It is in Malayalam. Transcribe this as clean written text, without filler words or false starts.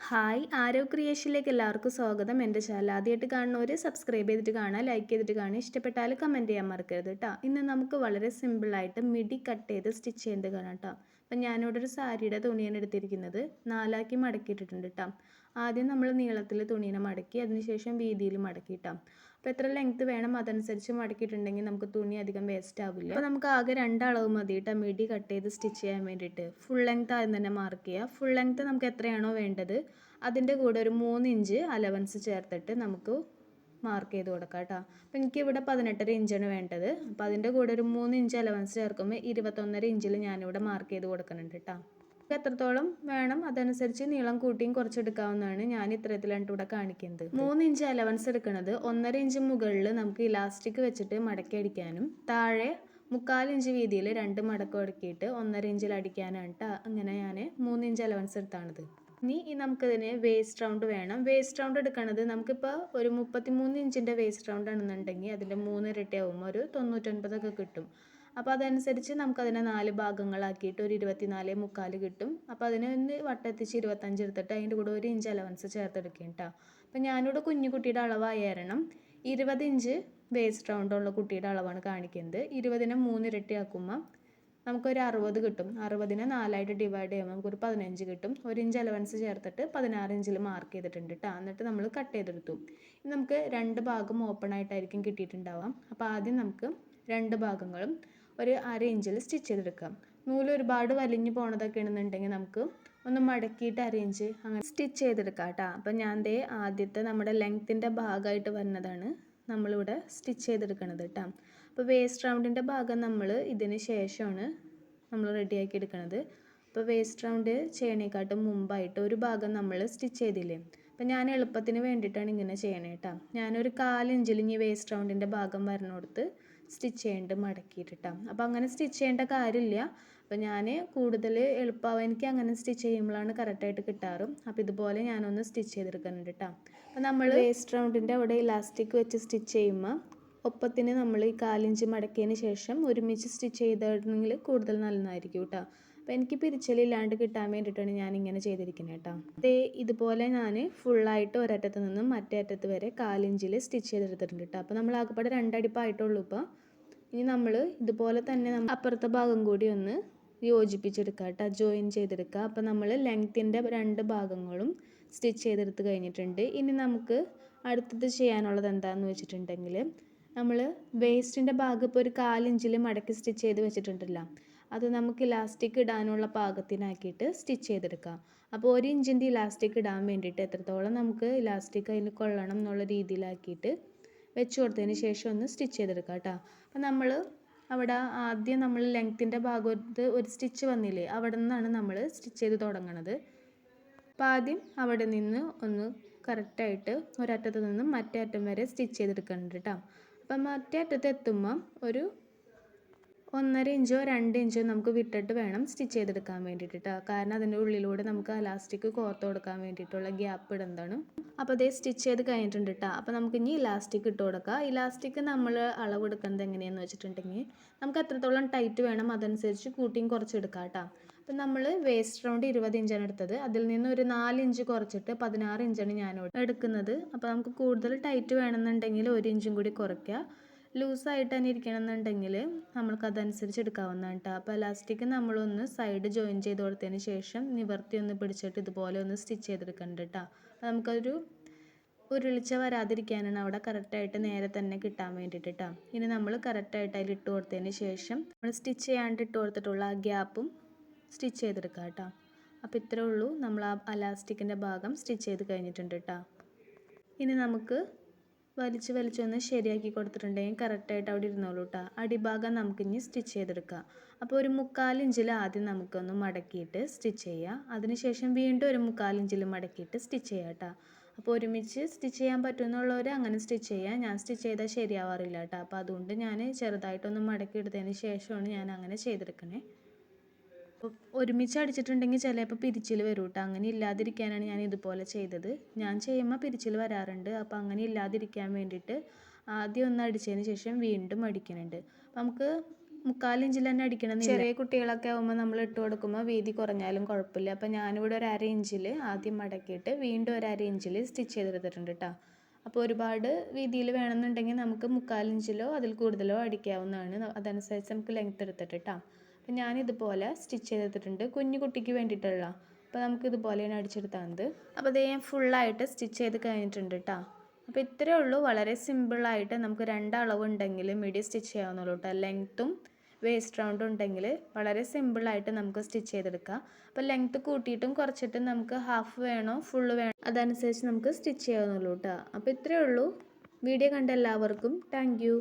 ഹായ് ആരോ ക്രിയേഷനിലേക്ക് എല്ലാവർക്കും സ്വാഗതം. എൻ്റെ ചാനൽ ആദ്യമായിട്ട് കാണുന്നവർ സബ്സ്ക്രൈബ് ചെയ്തിട്ട് കാണുക, ലൈക്ക് ചെയ്തിട്ട് കാണുക, ഇഷ്ടപ്പെട്ടാൽ കമൻറ്റ് ചെയ്യാൻ മറക്കരുത് കേട്ടോ. ഇന്ന് നമുക്ക് വളരെ സിമ്പിളായിട്ട് മിഡി കട്ട് ചെയ്ത് സ്റ്റിച്ച് ചെയ്യുന്നത് കാണാം കേട്ടോ. അപ്പം ഞാനിവിടെ ഒരു സാരിയുടെ തുണിയാണ് എടുത്തിരിക്കുന്നത്. 4 മടക്കിയിട്ടിട്ടുണ്ട് കേട്ടോ. ആദ്യം നമ്മൾ നീളത്തിൽ തുണീനെ മടക്കി, അതിനുശേഷം വീതിയിൽ മടക്കി കേട്ടോ. അപ്പോൾ എത്ര ലെങ്ത്ത് വേണം അതനുസരിച്ച് മടക്കിയിട്ടുണ്ടെങ്കിൽ നമുക്ക് തുണി അധികം വേസ്റ്റ് ആവില്ല. അപ്പോൾ നമുക്ക് ആകെ 2 അളവ് മതി കേട്ടോ മിഡി കട്ട് ചെയ്ത് സ്റ്റിച്ച് ചെയ്യാൻ വേണ്ടിയിട്ട്. ഫുൾ ലെങ്ത്ത് ആദ്യം തന്നെ മാർക്ക് ചെയ്യുക. ഫുൾ ലെങ്ത്ത് നമുക്ക് എത്രയാണോ വേണ്ടത് അതിൻ്റെ കൂടെ ഒരു 3 ഇഞ്ച് അലവൻസ് ചേർത്തിട്ട് നമുക്ക് മാർക്ക് ചെയ്ത് കൊടുക്കാം കേട്ടോ. അപ്പോൾ എനിക്കിവിടെ 18.5 ഇഞ്ചാണ് വേണ്ടത്. അപ്പോൾ അതിൻ്റെ കൂടെ ഒരു 3 ഇഞ്ച് അലവൻസ് ചേർക്കുമ്പോൾ 21.5 ഇഞ്ചിൽ ഞാനിവിടെ മാർക്ക് ചെയ്ത് കൊടുക്കുന്നുണ്ട് കേട്ടോ. എത്രത്തോളം വേണം അതനുസരിച്ച് നീളം കൂട്ടിയും കുറച്ചെടുക്കാവുന്നതാണ്. ഞാൻ ഇത്തരത്തിലാണ് ഇവിടെ കാണിക്കുന്നത്. 3 ഇഞ്ച് അലവൻസ് എടുക്കുന്നത് 1.5 ഇഞ്ച് മുകളിൽ നമുക്ക് ഇലാസ്റ്റിക് വെച്ചിട്ട് മടക്കി അടിക്കാനും, താഴെ 3/4 ഇഞ്ച് വീതിയിൽ 2 മടക്കം അടക്കിയിട്ട് 1.5 ഇഞ്ചിൽ അടിക്കാനാണ് കേട്ടോ. അങ്ങനെ ഞാൻ 3 ഇഞ്ച് അലവൻസ് എടുത്താണിത്. ഇനി നമുക്കതിന് വേസ്റ്റ് റൗണ്ട് വേണം. വേസ്റ്റ് റൗണ്ട് എടുക്കണത് നമുക്കിപ്പോൾ ഒരു 33 ഇഞ്ചിൻ്റെ വേസ്റ്റ് റൗണ്ട് ആണെന്നുണ്ടെങ്കിൽ അതിൻ്റെ 3 ഇരട്ടിയാവുമ്പോൾ ഒരു 99 കിട്ടും. അപ്പോൾ അതനുസരിച്ച് നമുക്കതിനെ 4 ഭാഗങ്ങളാക്കിയിട്ട് ഒരു 24.75 കിട്ടും. അപ്പോൾ അതിനെ ഒന്ന് വട്ടെത്തിച്ച് 25 എടുത്തിട്ട് അതിൻ്റെ കൂടെ 1 ഇഞ്ച് അലവൻസ് ചേർത്തെടുക്കും കേട്ടോ. അപ്പോൾ ഞാനിവിടെ കുഞ്ഞു കുട്ടിയുടെ അളവായി കാരണം 20 ഇഞ്ച് വേസ്റ്റ് റൗണ്ടുള്ള കുട്ടിയുടെ അളവാണ് കാണിക്കുന്നത്. 20നെ 3 ഇരട്ടിയാക്കുമ്പോൾ നമുക്കൊരു 60 കിട്ടും. 60നെ 4 ഡിവൈഡ് ചെയ്യുമ്പോൾ നമുക്കൊരു 15 കിട്ടും. 1 ഇഞ്ച് അലവൻസ് ചേർത്തിട്ട് 16 ഇഞ്ചിൽ മാർക്ക് ചെയ്തിട്ടുണ്ട് കേട്ടോ. എന്നിട്ട് നമ്മൾ കട്ട് ചെയ്തെടുത്തു. ഇനി നമുക്ക് 2 ഭാഗം ഓപ്പൺ ആയിട്ടായിരിക്കും കിട്ടിയിട്ടുണ്ടാവാം. അപ്പോൾ ആദ്യം നമുക്ക് 2 ഭാഗങ്ങളും ഒരു 1/2 ഇഞ്ചിൽ സ്റ്റിച്ച് ചെയ്തെടുക്കാം. നൂല് ഒരുപാട് വലിഞ്ഞു പോണതൊക്കെ ആണെന്നുണ്ടെങ്കിൽ നമുക്ക് ഒന്ന് മടക്കിയിട്ട് 1/2 ഇഞ്ച് അങ്ങനെ സ്റ്റിച്ച് ചെയ്തെടുക്കാം കേട്ടോ. അപ്പം ഞാൻ ആദ്യത്തെ നമ്മുടെ ലെങ്ത്തിൻ്റെ ഭാഗമായിട്ട് വരുന്നതാണ് നമ്മളിവിടെ സ്റ്റിച്ച് ചെയ്തെടുക്കണത് കേട്ടോ. അപ്പോൾ വേസ്റ്റ് റൗണ്ടിൻ്റെ ഭാഗം നമ്മൾ ഇതിന് ശേഷമാണ് നമ്മൾ റെഡിയാക്കി എടുക്കുന്നത്. അപ്പോൾ വേസ്റ്റ് റൗണ്ട് ചെയ്യണേക്കാട്ടും മുമ്പായിട്ട് ഒരു ഭാഗം നമ്മൾ സ്റ്റിച്ച് ചെയ്തില്ലേ. അപ്പോൾ ഞാൻ എളുപ്പത്തിന് വേണ്ടിയിട്ടാണ് ഇങ്ങനെ ചെയ്യണേ കേട്ടോ. ഞാനൊരു 1/4 ഇഞ്ചിൽ ഇനി വേസ്റ്റ് റൗണ്ടിൻ്റെ ഭാഗം വരണോടത്ത് സ്റ്റിച്ച് ചെയ്യേണ്ടത് മടക്കിയിട്ടാം. അപ്പോൾ അങ്ങനെ സ്റ്റിച്ച് ചെയ്യേണ്ട കാര്യമില്ല. അപ്പോൾ ഞാൻ കൂടുതൽ എളുപ്പമാവും എനിക്ക് അങ്ങനെ സ്റ്റിച്ച് ചെയ്യുമ്പോഴാണ് കറക്റ്റായിട്ട് കിട്ടാറ്. അപ്പോൾ ഇതുപോലെ ഞാനൊന്ന് സ്റ്റിച്ച് ചെയ്തെടുക്കുന്നുണ്ട് കേട്ടോ. അപ്പോൾ നമ്മൾ വേസ്റ്റ് റൗണ്ടിൻ്റെ അവിടെ ഇലാസ്റ്റിക് വെച്ച് സ്റ്റിച്ച് ചെയ്യുമ്പോൾ ഒപ്പത്തിന് നമ്മൾ ഈ 1/4 ഇഞ്ച് മടക്കിയതിന് ശേഷം ഒരുമിച്ച് സ്റ്റിച്ച് ചെയ്തിട്ടുണ്ടെങ്കിൽ കൂടുതൽ നല്ലതായിരിക്കും കേട്ടോ. അപ്പോൾ എനിക്ക് പിരിച്ചലില്ലാണ്ട് കിട്ടാൻ വേണ്ടിയിട്ടാണ് ഞാൻ ഇങ്ങനെ ചെയ്തിരിക്കുന്നത് കേട്ടോ. ഇതുപോലെ ഞാൻ ഫുള്ളായിട്ട് ഒരറ്റത്ത് നിന്നും മറ്റേ അറ്റത്ത് വരെ 1/4 ഇഞ്ചിൽ സ്റ്റിച്ച് ചെയ്തെടുത്തിട്ടുണ്ട് കേട്ടോ. അപ്പോൾ നമ്മൾ ആകെപ്പാടെ 2 അടിപ്പായിട്ടുള്ളൂ. ഇപ്പോൾ ഇനി നമ്മൾ ഇതുപോലെ തന്നെ അപ്പുറത്തെ ഭാഗം കൂടി ഒന്ന് യോജിപ്പിച്ചെടുക്കുക കേട്ടോ, ജോയിൻ ചെയ്തെടുക്കുക. അപ്പോൾ നമ്മൾ ലെങ്ത്തിൻ്റെ 2 ഭാഗങ്ങളും സ്റ്റിച്ച് ചെയ്തെടുത്ത് കഴിഞ്ഞിട്ടുണ്ട്. ഇനി നമുക്ക് അടുത്തത് ചെയ്യാനുള്ളത് എന്താണെന്ന് വെച്ചിട്ടുണ്ടെങ്കിൽ നമ്മൾ വേസ്റ്റിൻ്റെ ഭാഗം ഇപ്പോൾ ഒരു 1/4 ഇഞ്ചിൽ മടക്കി സ്റ്റിച്ച് ചെയ്ത് വെച്ചിട്ടുണ്ടല്ലോ, അത് നമുക്ക് ഇലാസ്റ്റിക് ഇടാനുള്ള പാകത്തിനാക്കിയിട്ട് സ്റ്റിച്ച് ചെയ്തെടുക്കാം. അപ്പോൾ 1 ഇഞ്ചിൻ്റെ ഇലാസ്റ്റിക് ഇടാൻ വേണ്ടിയിട്ട് എത്രത്തോളം നമുക്ക് ഇലാസ്റ്റിക് അതിൽ കൊള്ളണം എന്നുള്ള രീതിയിലാക്കിയിട്ട് വെച്ച് കൊടുത്തതിന് ശേഷം ഒന്ന് സ്റ്റിച്ച് ചെയ്തെടുക്കാം കേട്ടോ. അപ്പോൾ നമ്മൾ അവിടെ ആദ്യം നമ്മൾ ലെങ്ത്തിൻ്റെ ഭാഗത്ത് ഒരു സ്റ്റിച്ച് വന്നില്ലേ, അവിടെ നിന്നാണ് നമ്മൾ സ്റ്റിച്ച് ചെയ്ത് തുടങ്ങണത്. അപ്പോൾ ആദ്യം അവിടെ നിന്ന് ഒന്ന് കറക്റ്റായിട്ട് ഒരറ്റത്ത് നിന്ന് മറ്റേ അറ്റം വരെ സ്റ്റിച്ച് ചെയ്തെടുക്കുന്നുണ്ട് കേട്ടോ. അപ്പം മറ്റേ അറ്റത്ത് എത്തുമ്പോൾ ഒരു 1.5 ഇഞ്ചോ 2 ഇഞ്ചോ നമുക്ക് വിട്ടിട്ട് വേണം സ്റ്റിച്ച് ചെയ്തെടുക്കാൻ വേണ്ടിയിട്ട്. കാരണം അതിൻ്റെ ഉള്ളിലൂടെ നമുക്ക് ഇലാസ്റ്റിക് കോർത്ത് കൊടുക്കാൻ വേണ്ടിയിട്ടുള്ള ഗ്യാപ്പ് ഇടുന്നതാണ്. അപ്പോൾ അതേ സ്റ്റിച്ച് ചെയ്ത് കഴിഞ്ഞിട്ടുണ്ട് കേട്ടോ. അപ്പോൾ നമുക്ക് ഇനി ഇലാസ്റ്റിക് ഇട്ട് കൊടുക്കാം. ഇലാസ്റ്റിക് നമ്മൾ അളവെടുക്കുന്നത് എങ്ങനെയാണെന്ന് വെച്ചിട്ടുണ്ടെങ്കിൽ നമുക്ക് എത്രത്തോളം ടൈറ്റ് വേണം അതനുസരിച്ച് കൂട്ടിയും കുറച്ചെടുക്കാം കേട്ടോ. അപ്പം നമ്മൾ വേസ്റ്റ് റൗണ്ട് 20 ഇഞ്ചാണ് എടുത്തത്. അതിൽ നിന്ന് ഒരു 4 ഇഞ്ച് കുറച്ചിട്ട് 16 ഇഞ്ചാണ് ഞാനിവിടെ എടുക്കുന്നത്. അപ്പോൾ നമുക്ക് കൂടുതൽ ടൈറ്റ് വേണമെന്നുണ്ടെങ്കിൽ 1 ഇഞ്ചും കൂടി കുറയ്ക്കുക. ലൂസായിട്ട് തന്നെ ഇരിക്കണമെന്നുണ്ടെങ്കിൽ നമ്മൾക്കതനുസരിച്ച് എടുക്കാവുന്നതാണ് കേട്ടോ. അപ്പോൾ ഇലാസ്റ്റിക് നമ്മളൊന്ന് സൈഡ് ജോയിൻ ചെയ്ത് കൊടുത്തതിന് ശേഷം നിവർത്തി ഒന്ന് പിടിച്ചിട്ട് ഇതുപോലെ ഒന്ന് സ്റ്റിച്ച് ചെയ്തെടുക്കുന്നുണ്ട് കേട്ടോ. അപ്പോൾ നമുക്കൊരു ഉരുളിച്ച വരാതിരിക്കാനാണ് അവിടെ കറക്റ്റായിട്ട് നേരെ തന്നെ കിട്ടാൻ വേണ്ടിയിട്ട് കേട്ടോ. ഇനി നമ്മൾ കറക്റ്റായിട്ട് അതിൽ ഇട്ട് കൊടുത്തതിന് ശേഷം നമ്മൾ സ്റ്റിച്ച് ചെയ്യാണ്ട് ഇട്ട് കൊടുത്തിട്ടുള്ള ആ ഗ്യാപ്പും സ്റ്റിച്ച് ചെയ്തെടുക്കുക കേട്ടോ. അപ്പോൾ ഇത്രേ ഉള്ളൂ, നമ്മൾ ആ ഇലാസ്റ്റിക്കിൻ്റെ ഭാഗം സ്റ്റിച്ച് ചെയ്ത് കഴിഞ്ഞിട്ടുണ്ട് കേട്ടോ. ഇനി നമുക്ക് വലിച്ചൊന്ന് ശരിയാക്കി കൊടുത്തിട്ടുണ്ടെങ്കിൽ കറക്റ്റായിട്ട് അവിടെ ഇരുന്നോളൂ കേട്ടോ. അടിഭാഗം നമുക്കിനി സ്റ്റിച്ച് ചെയ്തെടുക്കാം. അപ്പോൾ ഒരു 3/4 ഇഞ്ചിൽ ആദ്യം നമുക്കൊന്ന് മടക്കിയിട്ട് സ്റ്റിച്ച് ചെയ്യാം. അതിനുശേഷം വീണ്ടും ഒരു 3/4 ഇഞ്ചിൽ മടക്കിയിട്ട് സ്റ്റിച്ച് ചെയ്യാം കേട്ടോ. അപ്പോൾ ഒരുമിച്ച് സ്റ്റിച്ച് ചെയ്യാൻ പറ്റുമെന്നുള്ളവർ അങ്ങനെ സ്റ്റിച്ച് ചെയ്യാം. ഞാൻ സ്റ്റിച്ച് ചെയ്താൽ ശരിയാവാറില്ല കേട്ടോ. അപ്പോൾ അതുകൊണ്ട് ഞാൻ ചെറുതായിട്ടൊന്ന് മടക്കി എടുത്തതിന് ശേഷമാണ് ഞാൻ അങ്ങനെ ചെയ്തെടുക്കണേ. അപ്പോൾ ഒരുമിച്ച് അടിച്ചിട്ടുണ്ടെങ്കിൽ ചിലപ്പോൾ പിരിച്ചിൽ വരും കേട്ടോ. അങ്ങനെ ഇല്ലാതിരിക്കാനാണ് ഞാൻ ഇതുപോലെ ചെയ്തത്. ഞാൻ ചെയ്യുമ്പോൾ പിരിച്ചിൽ വരാറുണ്ട്. അപ്പോൾ അങ്ങനെ ഇല്ലാതിരിക്കാൻ വേണ്ടിയിട്ട് ആദ്യം ഒന്ന് അടിച്ചതിന് ശേഷം വീണ്ടും അടിക്കുന്നുണ്ട്. അപ്പോൾ നമുക്ക് 3/4 ഇഞ്ചിൽ തന്നെ അടിക്കണമെന്നില്ല. ചെറിയ കുട്ടികളൊക്കെ ആകുമ്പോൾ നമ്മൾ ഇട്ട് കൊടുക്കുമ്പോൾ വീതി കുറഞ്ഞാലും കുഴപ്പമില്ല. അപ്പോൾ ഞാനിവിടെ ഒരു 1/2 ഇഞ്ചിൽ ആദ്യം മടക്കിയിട്ട് വീണ്ടും ഒരു 1/2 ഇഞ്ചിൽ സ്റ്റിച്ച് ചെയ്തെടുത്തിട്ടുണ്ട് കേട്ടോ. അപ്പോൾ ഒരുപാട് വീതിയിൽ വേണമെന്നുണ്ടെങ്കിൽ നമുക്ക് 3/4 ഇഞ്ചിലോ അതിൽ കൂടുതലോ അടിക്കാവുന്നതാണ്. അതനുസരിച്ച് നമുക്ക് ലെങ്ത്ത് എടുത്തിട്ട് കേട്ടോ. അപ്പോൾ ഞാനിതുപോലെ സ്റ്റിച്ച് ചെയ്തെടുത്തിട്ടുണ്ട്. കുഞ്ഞു കുട്ടിക്ക് വേണ്ടിയിട്ടുള്ള. അപ്പോൾ നമുക്ക് ഇതുപോലെയാണ് അടിച്ചെടുത്താൽ മതി. അപ്പോൾ ഇത് ഞാൻ ഫുള്ളായിട്ട് സ്റ്റിച്ച് ചെയ്ത് കഴിഞ്ഞിട്ടുണ്ട് കേട്ടോ. അപ്പോൾ ഇത്രയേ ഉള്ളൂ. വളരെ സിമ്പിളായിട്ട് നമുക്ക് 2 അളവുണ്ടെങ്കിൽ മിഡി സ്റ്റിച്ച് ചെയ്യാവുന്നുള്ളൂ കേട്ടോ. ലെങ്ത്തും വേസ്റ്റ് റൗണ്ടും ഉണ്ടെങ്കിൽ വളരെ സിമ്പിളായിട്ട് നമുക്ക് സ്റ്റിച്ച് ചെയ്തെടുക്കാം. അപ്പോൾ ലെങ്ത്ത് കൂട്ടിയിട്ടും കുറച്ചിട്ടും നമുക്ക് ഹാഫ് വേണോ ഫുള്ള് വേണോ അതനുസരിച്ച് നമുക്ക് സ്റ്റിച്ച് ചെയ്യാവുന്നുള്ളൂ കേട്ടോ. അപ്പോൾ ഇത്രയേ ഉള്ളൂ. വീഡിയോ കണ്ട എല്ലാവർക്കും താങ്ക് യു.